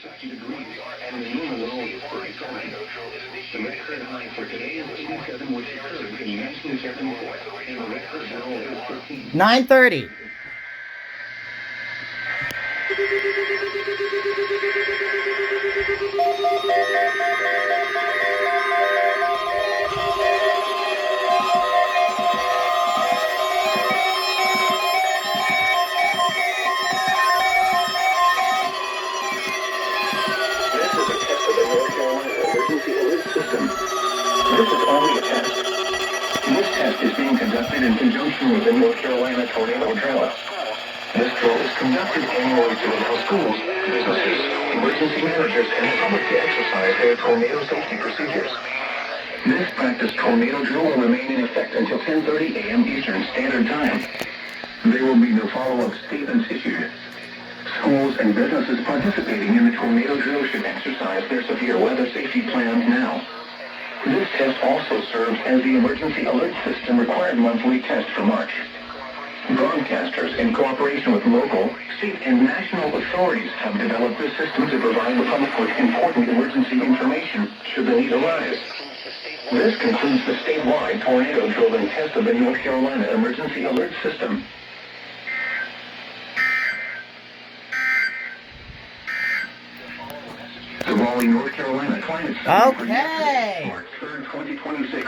60 degrees, and the normal low is 37. The record high for today is 87, which occurred in 1974, and the record low is 13. 9:30. This is only a test. This test is being conducted in conjunction with the North Carolina tornado drill. This drill is conducted annually to allow schools, businesses, emergency managers, and the public to exercise their tornado safety procedures. This practice tornado drill will remain in effect until 10:30 a.m. Eastern Standard Time. There will be no follow-up statements issued. Schools and businesses participating in the tornado drill should exercise their severe weather safety plans now. This test also serves as the emergency alert system required monthly test for March. Broadcasters, in cooperation with local, state, and national authorities, have developed this system to provide the public with important emergency information should the need arise. This concludes the statewide tornado drill and test of the North Carolina Emergency Alert System. The Raleigh, North Carolina climate study for yesterday, March 3rd, 2026.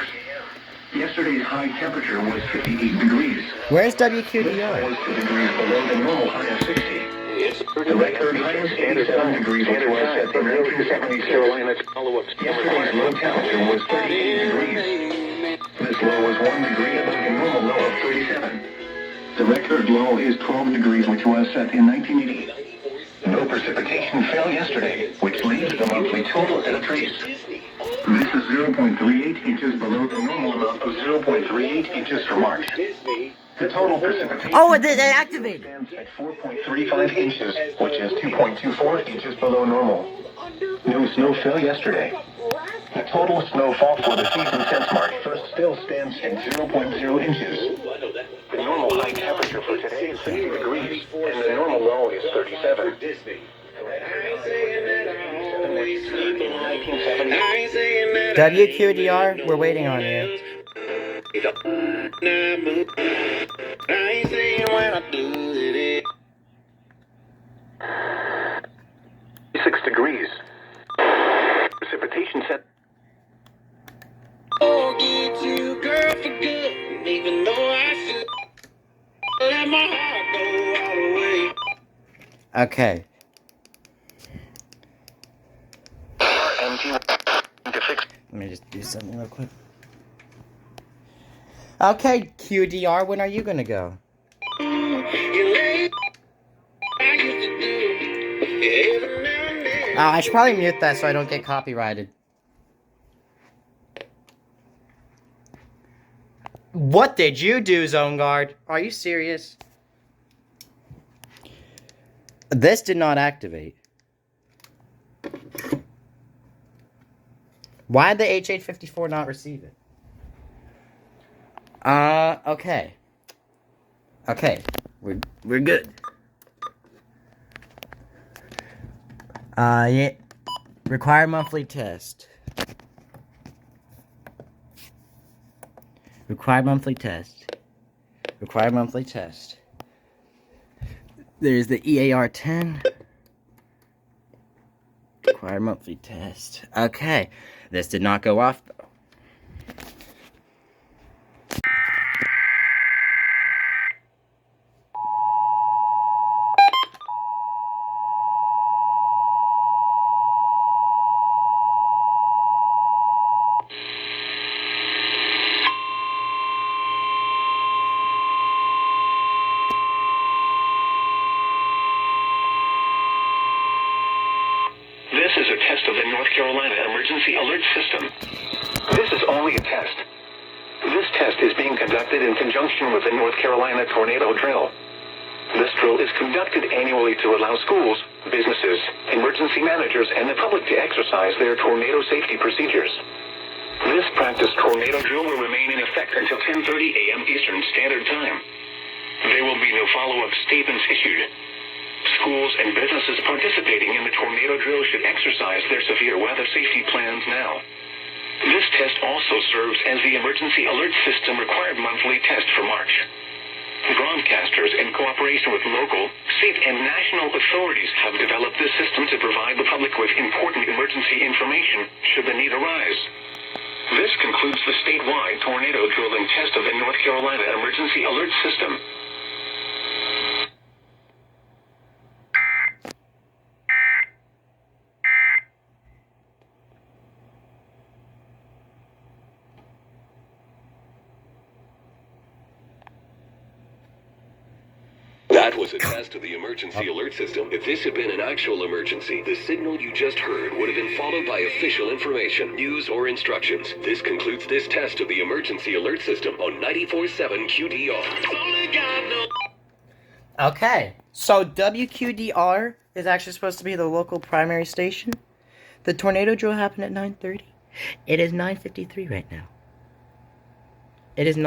Yesterday's high temperature was 58 degrees. Where's This WQDR? was 2 degrees below the normal high of 60. The record high is 87 degrees, which was set in 1976. Yesterday's low temperature was 38 degrees. This low was 1 degree above the normal low of 37. The record low is 12 degrees, which was set in 1980. No precipitation fell yesterday, which leaves the monthly total at a trace. This is 0.38 inches below the normal amount of 0.38 inches for March. The total precipitation It activated. stands at 4.35 inches, which is 2.24 inches below normal. No snow fell yesterday. The total snowfall for the season since March 1st still stands at 0.0 inches. The normal high temperature for today is 50 degrees, and the normal low is 37. WQDR, we're waiting on you. 6 degrees. Precipitation set. Forget you, girl, for good. Even though I should let my heart go all the way. Okay. Let me just do something real quick. Okay, QDR, when are you gonna go? You lay I used to do every now and then. I should probably mute that so I don't get copyrighted. What did you do, Zone Guard? Are you serious? This did not activate. Why did the H854 not receive it? Okay. Okay, we're good. Yeah. Required monthly test. Required monthly test. Required monthly test. There's the EAR 10. Required monthly test. Okay. This did not go off, though. This is a test of the North Carolina Emergency Alert System. This is only a test. This test is being conducted in conjunction with the North Carolina Tornado Drill. This drill is conducted annually to allow schools, businesses, emergency managers, and the public to exercise their tornado safety procedures. This practice tornado drill will remain in effect until 10:30 a.m. Eastern Standard Time. There will be no follow-up statements issued. Schools and businesses participating in the tornado tornado drill should exercise their severe weather safety plans now. This test also serves as the emergency alert system required monthly test for March. Broadcasters, in cooperation with local, state, and national authorities, have developed this system to provide the public with important emergency information should the need arise. This concludes the statewide tornado drilling test of the North Carolina Emergency Alert System. That was a test of the emergency alert system. If this had been an actual emergency, the signal you just heard would have been followed by official information, news, or instructions. This concludes this test of the emergency alert system on 94.7 QDR. Okay, so WQDR is actually supposed to be the local primary station. The tornado drill happened at 9:30. It is 9:53 right now. It is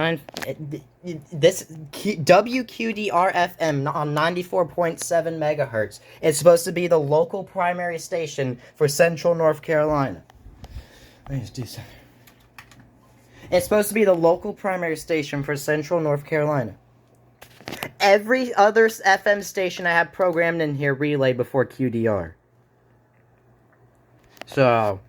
WQDR FM on 94.7 megahertz. It's supposed to be the local primary station for Central North Carolina. Let me just do something. It's supposed to be the local primary station for Central North Carolina. Every other FM station I have programmed in here relayed before QDR. So,